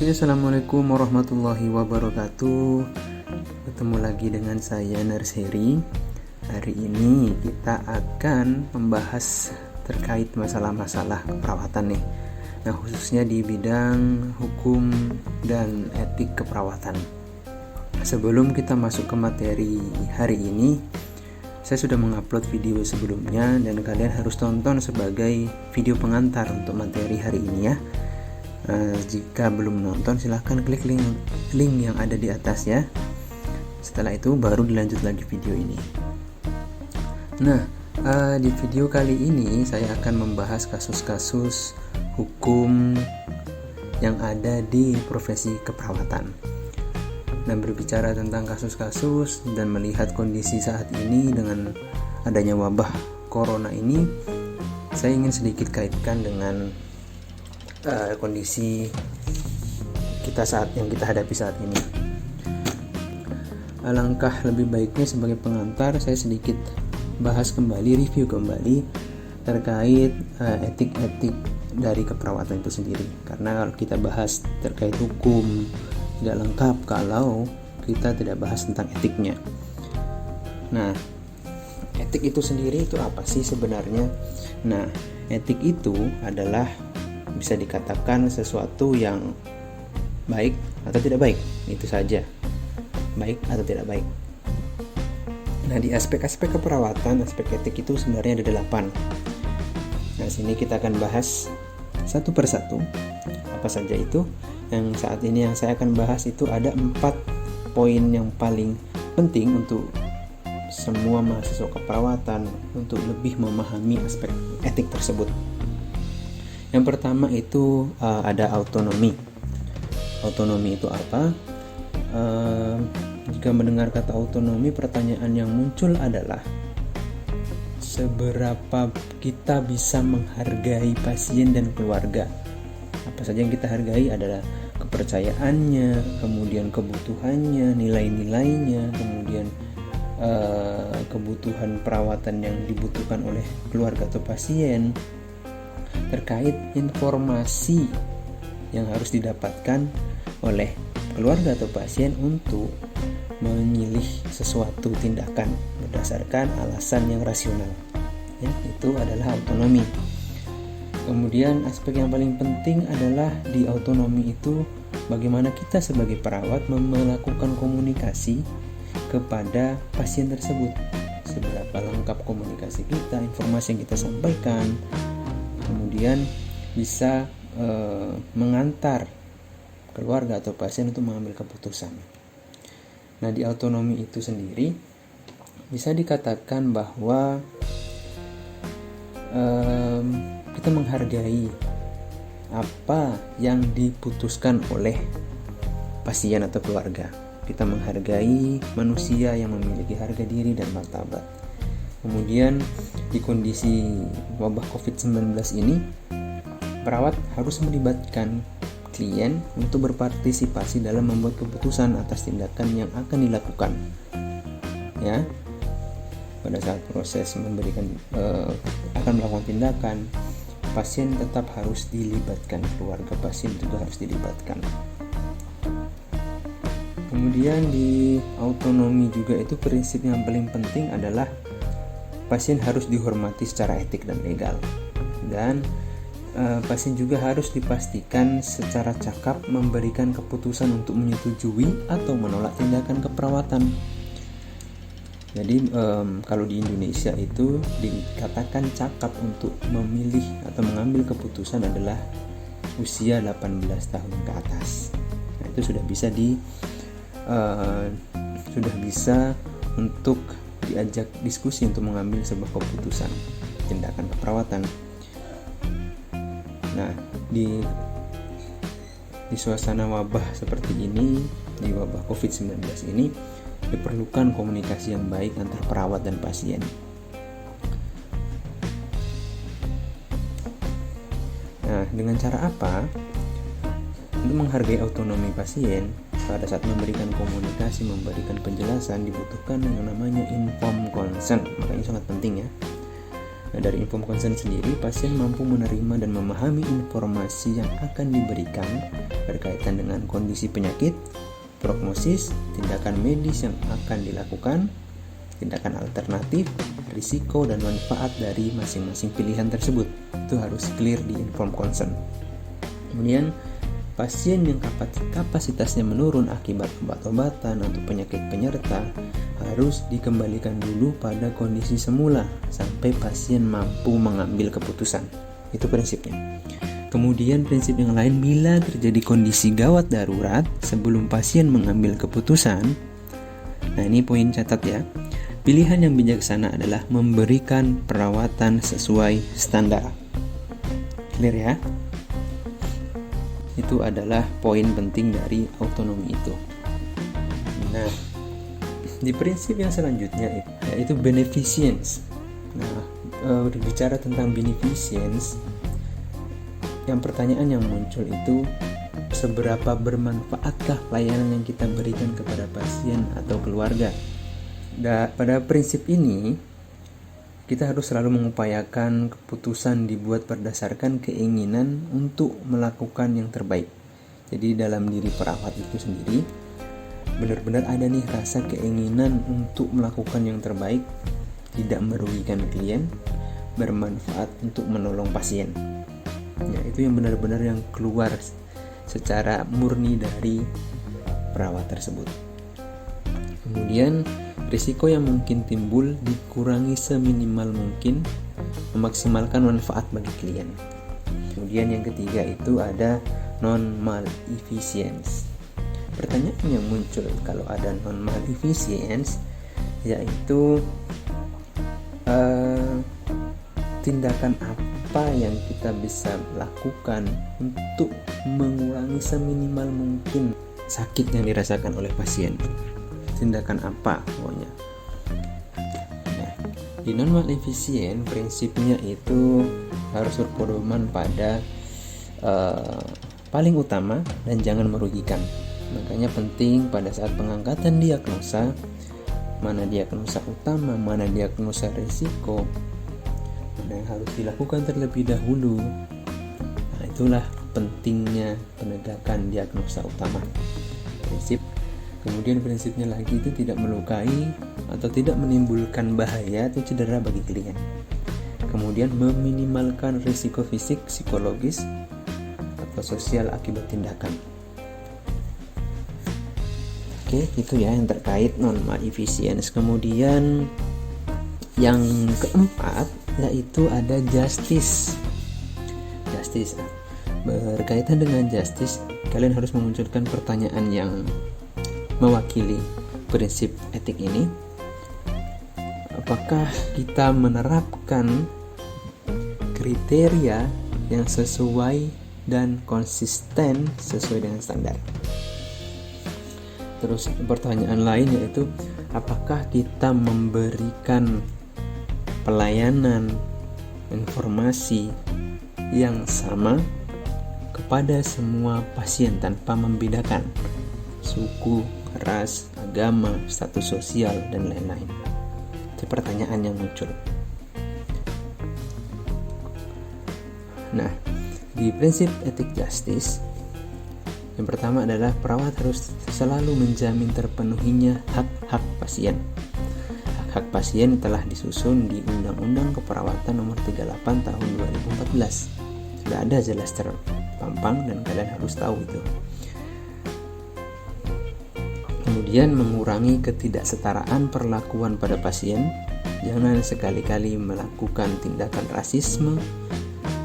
Oke, assalamualaikum warahmatullahi wabarakatuh. Ketemu lagi dengan saya Nurse Heri. Hari ini kita akan membahas terkait masalah-masalah keperawatan nih. Nah, khususnya di bidang hukum dan etik keperawatan. Sebelum kita masuk ke materi hari ini, saya sudah mengupload video sebelumnya dan kalian harus tonton sebagai video pengantar untuk materi hari ini ya. Jika belum nonton silahkan klik link yang ada di atas ya. Setelah itu baru dilanjut lagi video ini. Nah, di video kali ini saya akan membahas kasus-kasus hukum yang ada di profesi keperawatan. Nah, berbicara tentang kasus-kasus dan melihat kondisi saat ini dengan adanya wabah corona ini, saya ingin sedikit kaitkan dengan kondisi kita yang kita hadapi saat ini. Alangkah lebih baiknya sebagai pengantar saya sedikit review kembali terkait etik-etik dari keperawatan itu sendiri. Karena kalau kita bahas terkait hukum tidak lengkap kalau kita tidak bahas tentang etiknya. Nah, etik itu sendiri itu apa sih sebenarnya? Nah, etik itu adalah bisa dikatakan sesuatu yang baik atau tidak baik, itu saja, baik atau tidak baik. Nah, di aspek-aspek keperawatan, aspek etik itu sebenarnya ada 8. Nah, sini kita akan bahas satu persatu apa saja itu. Yang saat ini yang saya akan bahas itu ada 4 poin yang paling penting untuk semua mahasiswa keperawatan untuk lebih memahami aspek etik tersebut. Yang pertama itu ada autonomi. Autonomi itu apa? Jika mendengar kata autonomi, pertanyaan yang muncul adalah seberapa kita bisa menghargai pasien dan keluarga. Apa saja yang kita hargai adalah kepercayaannya, kemudian kebutuhannya, nilai-nilainya, kemudian kebutuhan perawatan yang dibutuhkan oleh keluarga atau pasien, terkait informasi yang harus didapatkan oleh keluarga atau pasien untuk memilih sesuatu tindakan berdasarkan alasan yang rasional. Ya, itu adalah autonomi. Kemudian aspek yang paling penting adalah di autonomi itu bagaimana kita sebagai perawat melakukan komunikasi kepada pasien tersebut. Seberapa lengkap komunikasi kita, informasi yang kita sampaikan, kemudian bisa mengantar keluarga atau pasien untuk mengambil keputusan. Nah, di autonomi itu sendiri bisa dikatakan bahwa kita menghargai apa yang diputuskan oleh pasien atau keluarga. Kita menghargai manusia yang memiliki harga diri dan martabat. Kemudian di kondisi wabah COVID-19 ini, perawat harus melibatkan klien untuk berpartisipasi dalam membuat keputusan atas tindakan yang akan dilakukan. Ya, pada saat proses akan melakukan tindakan, pasien tetap harus dilibatkan, keluarga pasien juga harus dilibatkan. Kemudian di autonomi juga itu prinsip yang paling penting adalah pasien harus dihormati secara etik dan legal, dan pasien juga harus dipastikan secara cakap memberikan keputusan untuk menyetujui atau menolak tindakan keperawatan. Jadi kalau di Indonesia itu dikatakan cakap untuk memilih atau mengambil keputusan adalah usia 18 tahun ke atas. Nah, itu sudah bisa untuk diajak diskusi untuk mengambil sebuah keputusan tindakan keperawatan. Nah, di suasana wabah seperti ini, di wabah COVID-19 ini, diperlukan komunikasi yang baik antar perawat dan pasien. Nah, dengan cara apa? Untuk menghargai autonomi pasien, pada saat memberikan komunikasi, memberikan penjelasan, dibutuhkan yang namanya informed consent. Makanya sangat penting ya. Nah, dari informed consent sendiri, pasien mampu menerima dan memahami informasi yang akan diberikan berkaitan dengan kondisi penyakit, prognosis, tindakan medis yang akan dilakukan, tindakan alternatif, risiko dan manfaat dari masing-masing pilihan tersebut. Itu harus clear di informed consent. Kemudian, pasien yang kapasitasnya menurun akibat obat-obatan atau penyakit penyerta harus dikembalikan dulu pada kondisi semula sampai pasien mampu mengambil keputusan. Itu prinsipnya. Kemudian prinsip yang lain, bila terjadi kondisi gawat darurat sebelum pasien mengambil keputusan. Nah, ini poin catat ya. Pilihan yang bijaksana adalah memberikan perawatan sesuai standar. Clear ya? Itu adalah poin penting dari autonomi itu. Nah, di prinsip yang selanjutnya yaitu beneficence. Nah, berbicara tentang beneficence, yang pertanyaan yang muncul itu, seberapa bermanfaatkah layanan yang kita berikan kepada pasien atau keluarga? Pada prinsip ini, kita harus selalu mengupayakan keputusan dibuat berdasarkan keinginan untuk melakukan yang terbaik. Jadi dalam diri perawat itu sendiri benar-benar ada nih rasa keinginan untuk melakukan yang terbaik, tidak merugikan klien, bermanfaat untuk menolong pasien. Ya, itu yang benar-benar yang keluar secara murni dari perawat tersebut. Kemudian risiko yang mungkin timbul dikurangi seminimal mungkin, memaksimalkan manfaat bagi klien. Kemudian yang ketiga itu ada non-malefficience. Pertanyaan yang muncul kalau ada non-malefficience yaitu tindakan apa yang kita bisa lakukan untuk mengurangi seminimal mungkin sakit yang dirasakan oleh pasien. Tindakan apa pokoknya. Nah, di non-malefficient prinsipnya itu harus berpedoman pada paling utama dan jangan merugikan. Makanya penting pada saat pengangkatan diagnosa, mana diagnosa utama, mana diagnosa risiko, mana yang harus dilakukan terlebih dahulu. Nah, itulah pentingnya penegakan diagnosa utama. Prinsip. Kemudian prinsipnya lagi itu tidak melukai atau tidak menimbulkan bahaya atau cedera bagi klien. Kemudian meminimalkan risiko fisik, psikologis, atau sosial akibat tindakan. Oke, itu ya yang terkait non-malefficience. Kemudian yang keempat yaitu ada justice. Justice. Berkaitan dengan justice, kalian harus memunculkan pertanyaan yang mewakili prinsip etik ini. Apakah kita menerapkan kriteria yang sesuai dan konsisten sesuai dengan standar? Terus pertanyaan lain yaitu, apakah kita memberikan pelayanan informasi yang sama kepada semua pasien tanpa membedakan suku, ras, agama, status sosial, dan lain-lain? Itu pertanyaan yang muncul. Nah, di prinsip etik justice, yang pertama adalah perawat harus selalu menjamin terpenuhinya hak-hak pasien. Hak-hak pasien telah disusun di Undang-Undang Keperawatan Nomor 38 Tahun 2014. Sudah ada jelas terpampang dan kalian harus tahu itu. Kemudian mengurangi ketidaksetaraan perlakuan pada pasien. Jangan sekali-kali melakukan tindakan rasisme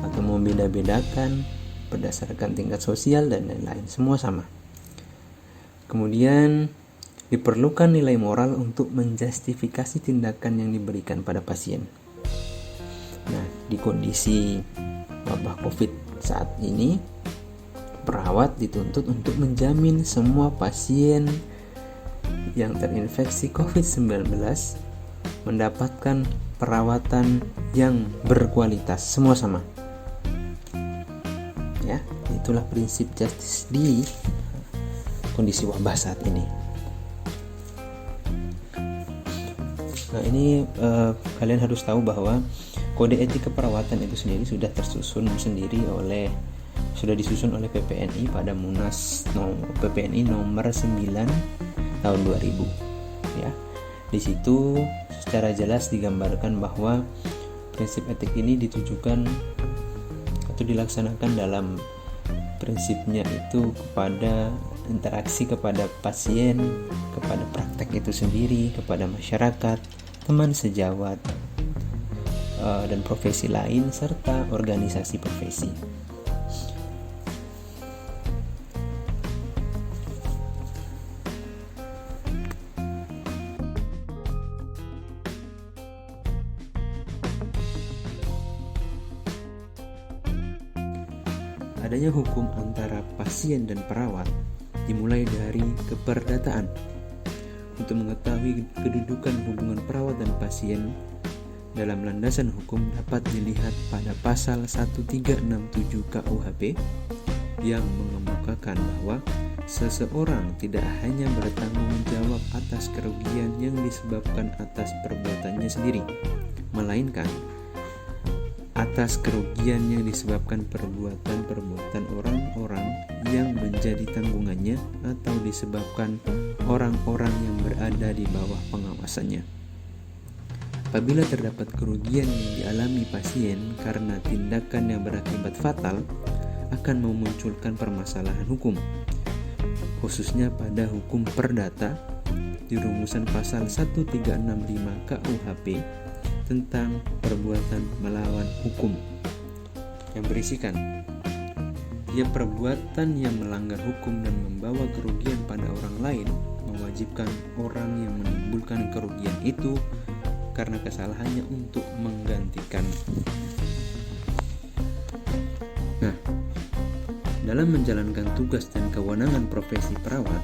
atau membeda-bedakan berdasarkan tingkat sosial dan lain-lain, semua sama. Kemudian diperlukan nilai moral untuk menjustifikasi tindakan yang diberikan pada pasien. Nah, di kondisi wabah COVID saat ini, perawat dituntut untuk menjamin semua pasien yang terinfeksi COVID-19 mendapatkan perawatan yang berkualitas, semua sama. Ya, itulah prinsip justice di kondisi wabah saat ini. Nah, ini kalian harus tahu bahwa Kode etik keperawatan itu sendiri sudah disusun oleh PPNI pada Munas PPNI nomor 9 tahun 2000 ya. Di situ secara jelas digambarkan bahwa prinsip etik ini ditujukan atau dilaksanakan dalam prinsipnya itu kepada interaksi kepada pasien, kepada praktek itu sendiri, kepada masyarakat, teman sejawat, dan profesi lain serta organisasi profesi. Adanya hukum antara pasien dan perawat dimulai dari keperdataan. Untuk mengetahui kedudukan hubungan perawat dan pasien dalam landasan hukum dapat dilihat pada pasal 1367 KUHP yang mengemukakan bahwa seseorang tidak hanya bertanggung jawab atas kerugian yang disebabkan atas perbuatannya sendiri, melainkan atas kerugian yang disebabkan perbuatan orang-orang yang menjadi tanggungannya atau disebabkan orang-orang yang berada di bawah pengawasannya. Apabila terdapat kerugian yang dialami pasien karena tindakan yang berakibat fatal, akan memunculkan permasalahan hukum, khususnya pada hukum perdata di rumusan pasal 1365 KUHP tentang perbuatan melawan hukum yang berisikan tiap perbuatan yang melanggar hukum dan membawa kerugian pada orang lain mewajibkan orang yang menimbulkan kerugian itu karena kesalahannya untuk menggantikan. Nah, dalam menjalankan tugas dan kewenangan profesi perawat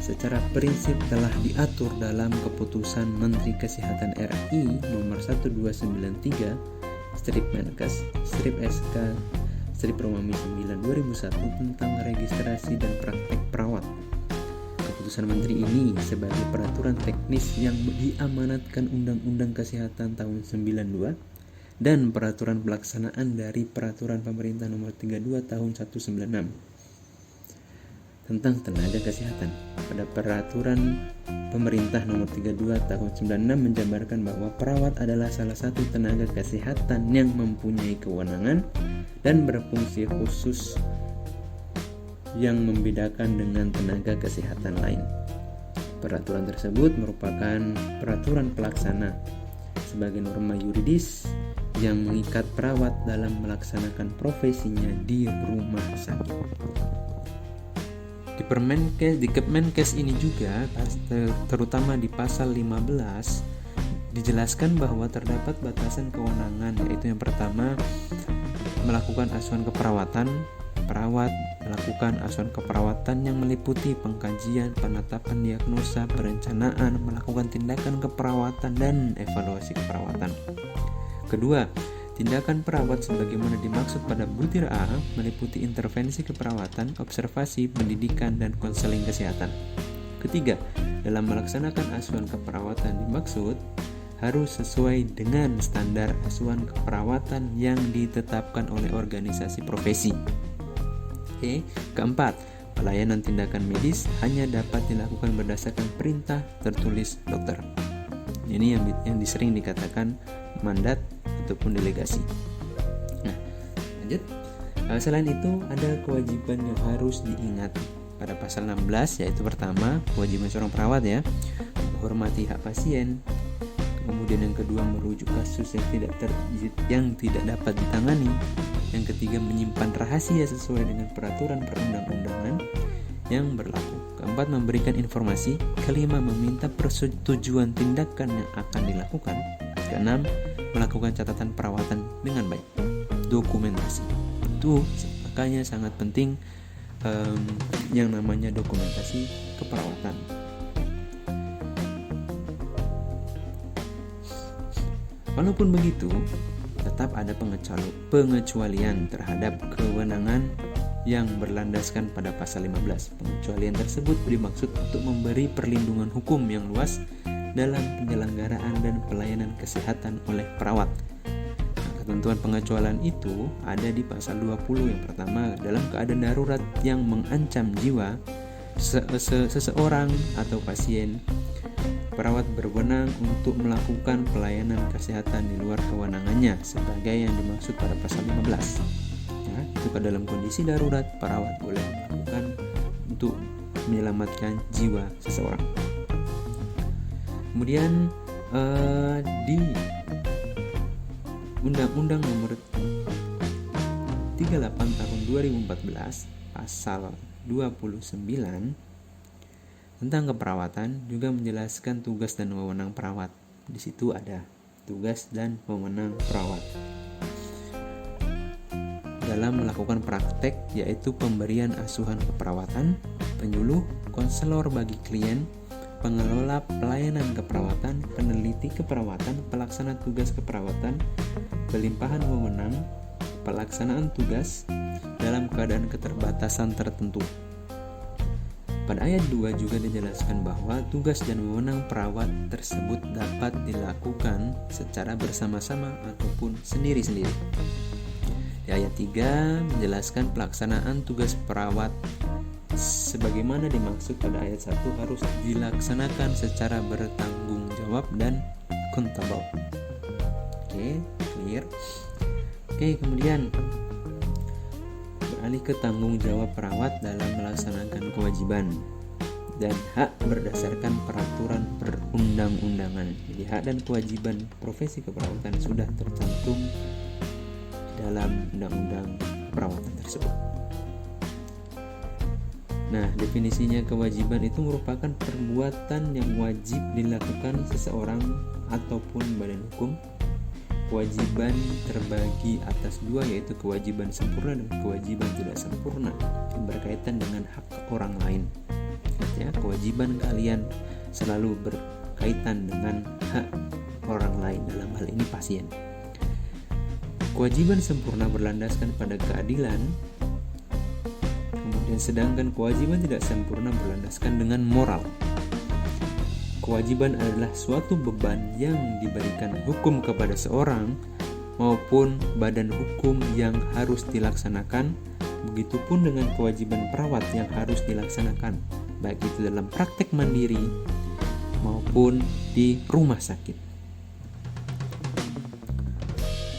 secara prinsip telah diatur dalam Keputusan Menteri Kesehatan RI nomor 1293/Menkes/SK/9/2001 tentang registrasi dan praktek perawat. Keputusan Menteri ini sebagai peraturan teknis yang diamanatkan Undang-Undang Kesehatan tahun 92 dan peraturan pelaksanaan dari Peraturan Pemerintah nomor 32 tahun 196 tentang tenaga kesehatan. Pada peraturan pemerintah nomor 32 tahun 96 menjabarkan bahwa perawat adalah salah satu tenaga kesehatan yang mempunyai kewenangan dan berfungsi khusus yang membedakan dengan tenaga kesehatan lain. Peraturan tersebut merupakan peraturan pelaksana sebagai norma yuridis yang mengikat perawat dalam melaksanakan profesinya di rumah sakit. Di Kemenkes ini juga, terutama di pasal 15, dijelaskan bahwa terdapat batasan kewenangan, yaitu yang pertama melakukan asuhan keperawatan. Perawat melakukan asuhan keperawatan yang meliputi pengkajian, penetapan diagnosa, perencanaan, melakukan tindakan keperawatan, dan evaluasi keperawatan. Kedua, tindakan perawat sebagaimana dimaksud pada butir A meliputi intervensi keperawatan, observasi, pendidikan, dan konseling kesehatan. Ketiga, dalam melaksanakan asuhan keperawatan dimaksud harus sesuai dengan standar asuhan keperawatan yang ditetapkan oleh organisasi profesi. Keempat, pelayanan tindakan medis hanya dapat dilakukan berdasarkan perintah tertulis dokter. Ini yang sering dikatakan mandat ataupun delegasi. Nah, lanjut. Selain itu ada kewajiban yang harus diingat pada pasal 16, yaitu pertama kewajiban seorang perawat menghormati hak pasien. Kemudian yang kedua merujuk kasus yang tidak dapat ditangani. Yang ketiga menyimpan rahasia sesuai dengan peraturan perundang-undangan yang berlaku. Keempat memberikan informasi. Kelima meminta persetujuan tindakan yang akan dilakukan. Keenam melakukan catatan perawatan dengan baik. Dokumentasi itu makanya sangat penting yang namanya dokumentasi keperawatan. Walaupun begitu, tetap ada pengecualian terhadap kewenangan yang berlandaskan pada pasal 15. Pengecualian tersebut dimaksud untuk memberi perlindungan hukum yang luas dalam penyelenggaraan dan pelayanan kesehatan oleh perawat. Nah, Ketentuan pengecualian itu ada di pasal 20. Yang pertama, dalam keadaan darurat yang mengancam jiwa seseorang atau pasien, perawat berwenang untuk melakukan pelayanan kesehatan di luar kewenangannya sebagai yang dimaksud pada pasal 15. Ya, itu dalam kondisi darurat perawat boleh melakukan untuk menyelamatkan jiwa seseorang. Kemudian di Undang-Undang Nomor 38 Tahun 2014 Pasal 29 tentang keperawatan juga menjelaskan tugas dan wewenang perawat. Di situ ada tugas dan wewenang perawat dalam melakukan praktek, yaitu pemberian asuhan keperawatan, penyuluh, konselor bagi klien, pengelola pelayanan keperawatan, peneliti keperawatan, pelaksana tugas keperawatan, pelimpahan wewenang, pelaksanaan tugas dalam keadaan keterbatasan tertentu. Pada ayat 2 juga dijelaskan bahwa tugas dan wewenang perawat tersebut dapat dilakukan secara bersama-sama ataupun sendiri-sendiri. Di ayat 3 menjelaskan pelaksanaan tugas perawat sebagaimana dimaksud pada ayat 1 harus dilaksanakan secara bertanggung jawab dan akuntabel. Oke, clear. Oke, kemudian beralih ke tanggung jawab perawat dalam melaksanakan kewajiban dan hak berdasarkan peraturan perundang-undangan. Jadi hak dan kewajiban profesi keperawatan sudah tercantum dalam undang-undang keperawatan tersebut. Nah, definisinya kewajiban itu merupakan perbuatan yang wajib dilakukan seseorang ataupun badan hukum. Kewajiban terbagi atas dua, yaitu kewajiban sempurna dan kewajiban tidak sempurna yang berkaitan dengan hak orang lain. Ya, kewajiban kalian selalu berkaitan dengan hak orang lain, dalam hal ini pasien. Kewajiban sempurna berlandaskan pada keadilan, kemudian sedangkan kewajiban tidak sempurna berlandaskan dengan moral. Kewajiban adalah suatu beban yang diberikan hukum kepada seorang maupun badan hukum yang harus dilaksanakan. Begitupun dengan kewajiban perawat yang harus dilaksanakan, baik itu dalam praktek mandiri maupun di rumah sakit.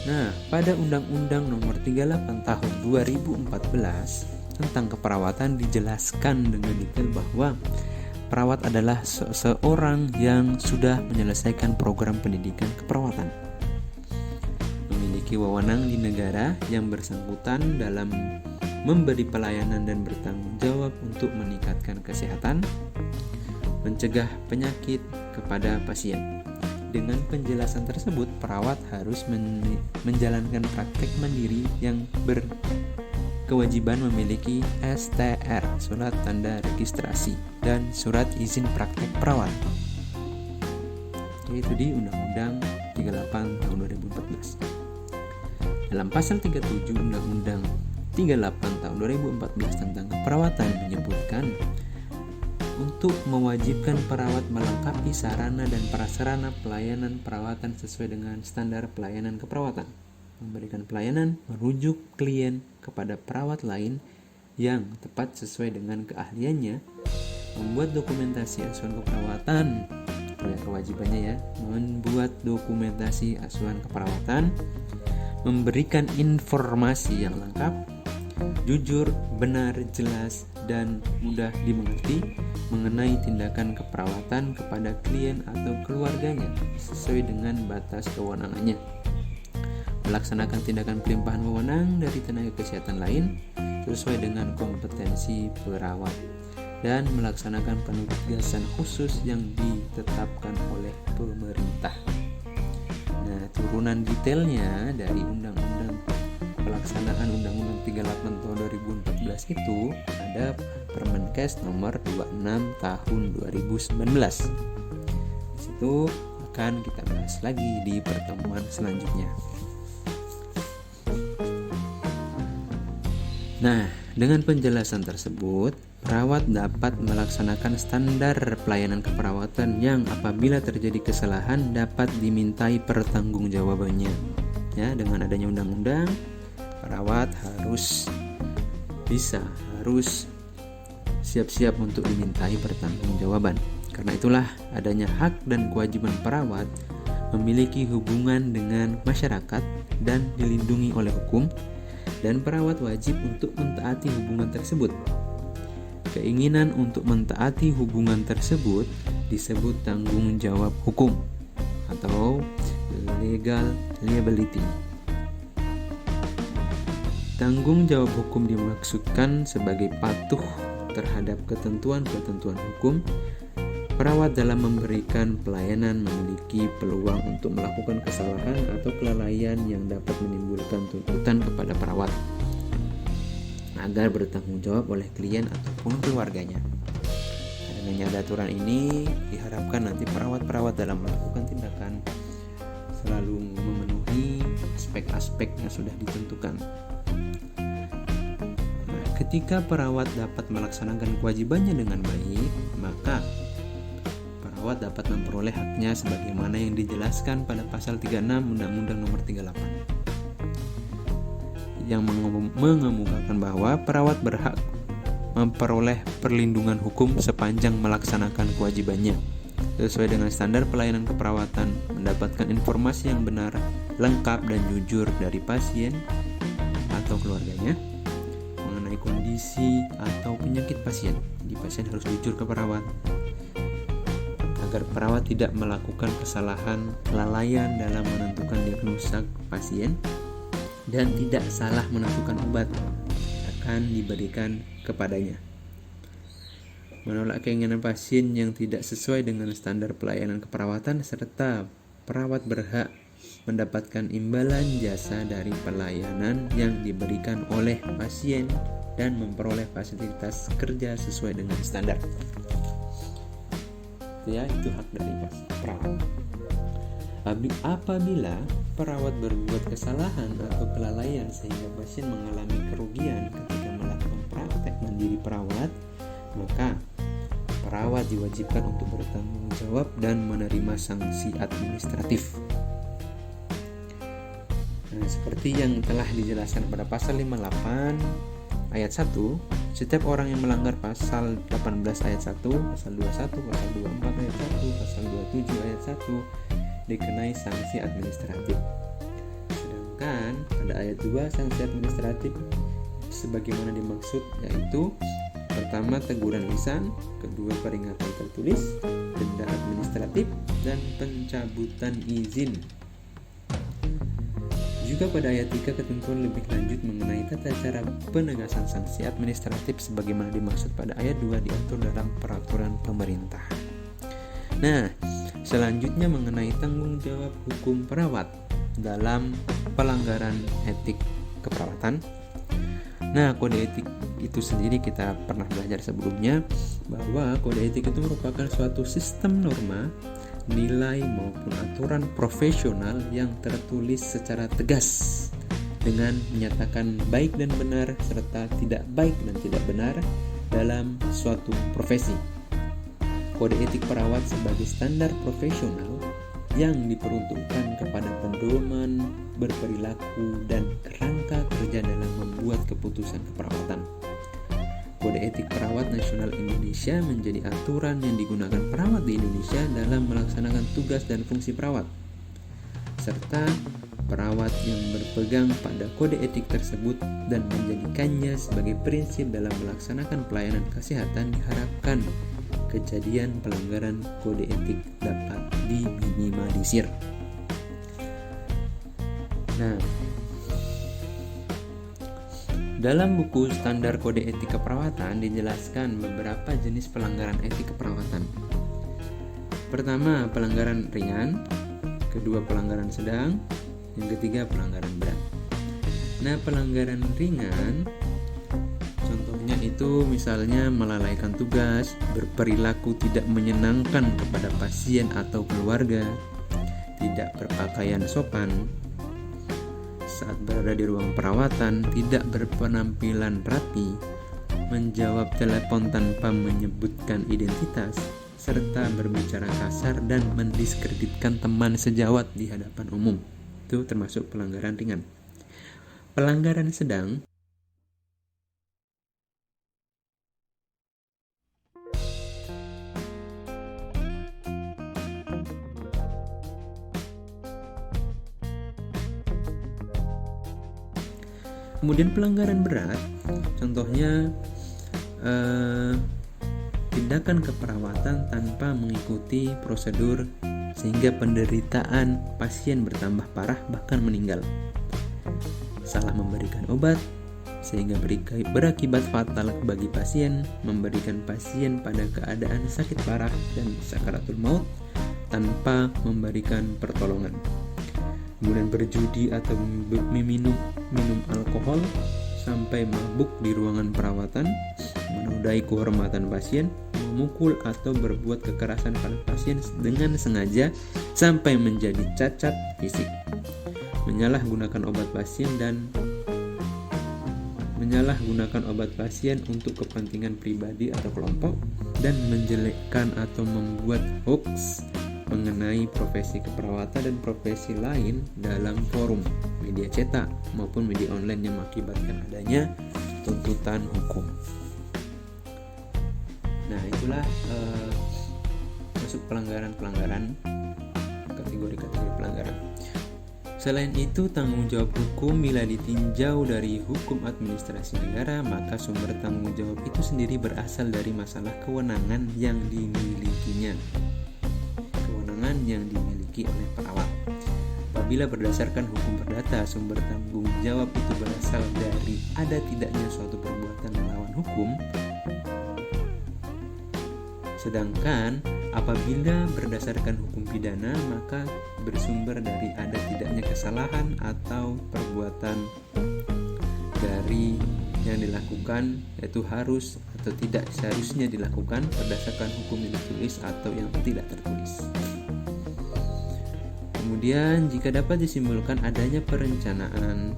Nah, pada Undang-Undang Nomor 38 Tahun 2014 tentang keperawatan dijelaskan dengan detail bahwa perawat adalah seseorang yang sudah menyelesaikan program pendidikan keperawatan, memiliki wewenang di negara yang bersangkutan dalam memberi pelayanan dan bertanggung jawab untuk meningkatkan kesehatan, mencegah penyakit kepada pasien. Dengan penjelasan tersebut, perawat harus menjalankan praktek mandiri yang berkewajiban memiliki STR, surat tanda registrasi, dan surat izin praktek perawat, yaitu di Undang-Undang 38 tahun 2014. Dalam pasal 37 Undang-Undang 38 tahun 2014 tentang keperawatan menyebutkan untuk mewajibkan perawat melengkapi sarana dan prasarana pelayanan perawatan sesuai dengan standar pelayanan keperawatan, memberikan pelayanan merujuk klien kepada perawat lain yang tepat sesuai dengan keahliannya, membuat dokumentasi asuhan keperawatan, kewajibannya ya, membuat dokumentasi asuhan keperawatan, memberikan informasi yang lengkap, jujur, benar, jelas, dan mudah dimengerti mengenai tindakan keperawatan kepada klien atau keluarganya sesuai dengan batas kewenangannya, melaksanakan tindakan pelimpahan wewenang dari tenaga kesehatan lain sesuai dengan kompetensi perawat, dan melaksanakan penugasan khusus yang ditetapkan oleh pemerintah. Nah, turunan detailnya dari Undang-Undang pelaksanaan Undang-Undang 38 tahun 2014 itu ada Permenkes nomor 26 tahun 2019. Di situ akan kita bahas lagi di pertemuan selanjutnya. Nah, dengan penjelasan tersebut, perawat dapat melaksanakan standar pelayanan keperawatan yang apabila terjadi kesalahan dapat dimintai pertanggungjawabannya. Ya, dengan adanya undang-undang, perawat harus siap-siap untuk dimintai pertanggungjawaban. Karena itulah adanya hak dan kewajiban perawat memiliki hubungan dengan masyarakat dan dilindungi oleh hukum, dan perawat wajib untuk mentaati hubungan tersebut. Keinginan untuk mentaati hubungan tersebut disebut tanggung jawab hukum atau legal liability. Tanggung jawab hukum dimaksudkan sebagai patuh terhadap ketentuan-ketentuan hukum. Perawat dalam memberikan pelayanan memiliki peluang untuk melakukan kesalahan atau kelalaian yang dapat menimbulkan tuntutan kepada perawat agar bertanggung jawab oleh klien ataupun keluarganya. Adanya aturan ini diharapkan nanti perawat-perawat dalam melakukan tindakan selalu memenuhi aspek-aspek yang sudah ditentukan. Ketika perawat dapat melaksanakan kewajibannya dengan baik, maka perawat dapat memperoleh haknya sebagaimana yang dijelaskan pada pasal 36 Undang-Undang Nomor 38 yang mengemukakan bahwa perawat berhak memperoleh perlindungan hukum sepanjang melaksanakan kewajibannya sesuai dengan standar pelayanan keperawatan, mendapatkan informasi yang benar, lengkap dan jujur dari pasien atau keluarganya mengenai kondisi atau penyakit pasien. Jadi pasien harus jujur ke perawat agar perawat tidak melakukan kesalahan kelalaian dalam menentukan diagnosa pasien dan tidak salah menentukan obat akan diberikan kepadanya. Menolak keinginan pasien yang tidak sesuai dengan standar pelayanan keperawatan, serta perawat berhak mendapatkan imbalan jasa dari pelayanan yang diberikan oleh pasien dan memperoleh fasilitas kerja sesuai dengan standar. Itu hak dari perawat. Apabila perawat berbuat kesalahan atau kelalaian sehingga pasien mengalami kerugian ketika melakukan praktek mandiri perawat, maka perawat diwajibkan untuk bertanggung jawab dan menerima sanksi administratif. Seperti yang telah dijelaskan pada pasal 58 ayat 1, setiap orang yang melanggar pasal 18 ayat 1, pasal 21, pasal 24 ayat 1, pasal 27 ayat 1 dikenai sanksi administratif. Sedangkan pada ayat 2 sanksi administratif sebagaimana dimaksud yaitu pertama teguran lisan, kedua peringatan tertulis, denda administratif, dan pencabutan izin. Juga pada ayat 3 ketentuan lebih lanjut mengenai tata cara penegasan sanksi administratif sebagaimana dimaksud pada ayat 2 diatur dalam peraturan pemerintah. Nah, selanjutnya mengenai tanggung jawab hukum perawat dalam pelanggaran etik keperawatan. Nah, kode etik itu sendiri kita pernah belajar sebelumnya bahwa kode etik itu merupakan suatu sistem norma, nilai maupun aturan profesional yang tertulis secara tegas dengan menyatakan baik dan benar serta tidak baik dan tidak benar dalam suatu profesi. Kode etik perawat sebagai standar profesional yang diperuntukkan kepada pedoman berperilaku dan kerangka kerja dalam membuat keputusan keperawatan. Kode etik perawat nasional Indonesia menjadi aturan yang digunakan perawat di Indonesia dalam melaksanakan tugas dan fungsi perawat, serta perawat yang berpegang pada kode etik tersebut dan menjadikannya sebagai prinsip dalam melaksanakan pelayanan kesehatan diharapkan kejadian pelanggaran kode etik dapat diminimalisir. Nah, dalam buku standar kode etik keperawatan dijelaskan beberapa jenis pelanggaran etik keperawatan. Pertama, pelanggaran ringan, kedua pelanggaran sedang, yang ketiga pelanggaran berat. Nah, pelanggaran ringan contohnya itu misalnya melalaikan tugas, berperilaku tidak menyenangkan kepada pasien atau keluarga, tidak berpakaian sopan saat berada di ruang perawatan, tidak berpenampilan rapi, menjawab telepon tanpa menyebutkan identitas, serta berbicara kasar dan mendiskreditkan teman sejawat di hadapan umum. Itu termasuk pelanggaran ringan. Pelanggaran sedang kemudian pelanggaran berat, contohnya tindakan keperawatan tanpa mengikuti prosedur sehingga penderitaan pasien bertambah parah bahkan meninggal. Salah memberikan obat sehingga berakibat fatal bagi pasien, memberikan pasien pada keadaan sakit parah dan sakaratul maut tanpa memberikan pertolongan. Kemudian berjudi atau minum alkohol sampai mabuk di ruangan perawatan, menodai kehormatan pasien, memukul atau berbuat kekerasan pada pasien dengan sengaja sampai menjadi cacat fisik, menyalahgunakan obat pasien untuk kepentingan pribadi atau kelompok, dan menjelekkan atau membuat hoax mengenai profesi keperawatan dan profesi lain dalam forum media cetak maupun media online yang mengakibatkan adanya tuntutan hukum. Nah, itulah masuk pelanggaran-pelanggaran, kategori-kategori pelanggaran. Selain itu, tanggung jawab hukum bila ditinjau dari hukum administrasi negara, maka sumber tanggung jawab itu sendiri berasal dari masalah kewenangan yang dimilikinya. Yang dimiliki oleh perawat. Apabila berdasarkan hukum perdata, sumber tanggung jawab itu berasal dari ada tidaknya suatu perbuatan melawan hukum. Sedangkan apabila berdasarkan hukum pidana, maka bersumber dari ada tidaknya kesalahan atau perbuatan dari yang dilakukan, yaitu harus atau tidak seharusnya dilakukan berdasarkan hukum yang ditulis atau yang tidak tertulis. Kemudian, jika dapat disimpulkan adanya perencanaan,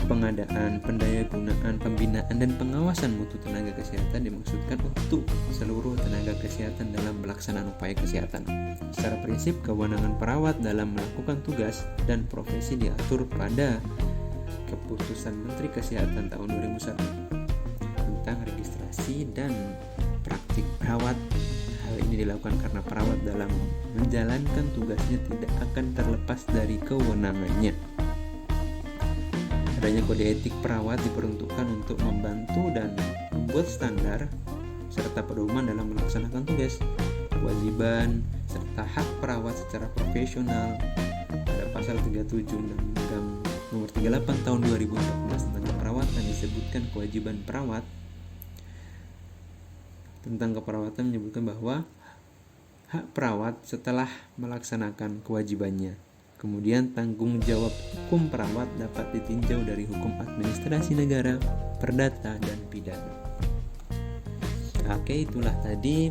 pengadaan, pendayagunaan, pembinaan, dan pengawasan mutu tenaga kesehatan dimaksudkan untuk seluruh tenaga kesehatan dalam pelaksanaan upaya kesehatan. Secara prinsip, kewenangan perawat dalam melakukan tugas dan profesi diatur pada Keputusan Menteri Kesehatan tahun 2001 tentang registrasi dan praktik perawat. Hal ini dilakukan karena perawat dalam menjalankan tugasnya tidak akan terlepas dari kewenangannya. Adanya kode etik perawat diperuntukkan untuk membantu dan membuat standar serta pedoman dalam melaksanakan tugas, kewajiban, serta hak perawat secara profesional. Pada pasal 37 Undang-Undang Nomor 38 Tahun 2014 tentang keperawatan disebutkan kewajiban perawat tentang keperawatan menyebutkan bahwa hak perawat setelah melaksanakan kewajibannya. Kemudian tanggung jawab hukum perawat dapat ditinjau dari hukum administrasi negara, perdata, dan pidana. Oke, itulah tadi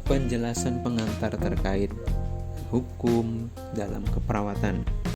penjelasan pengantar terkait hukum dalam keperawatan.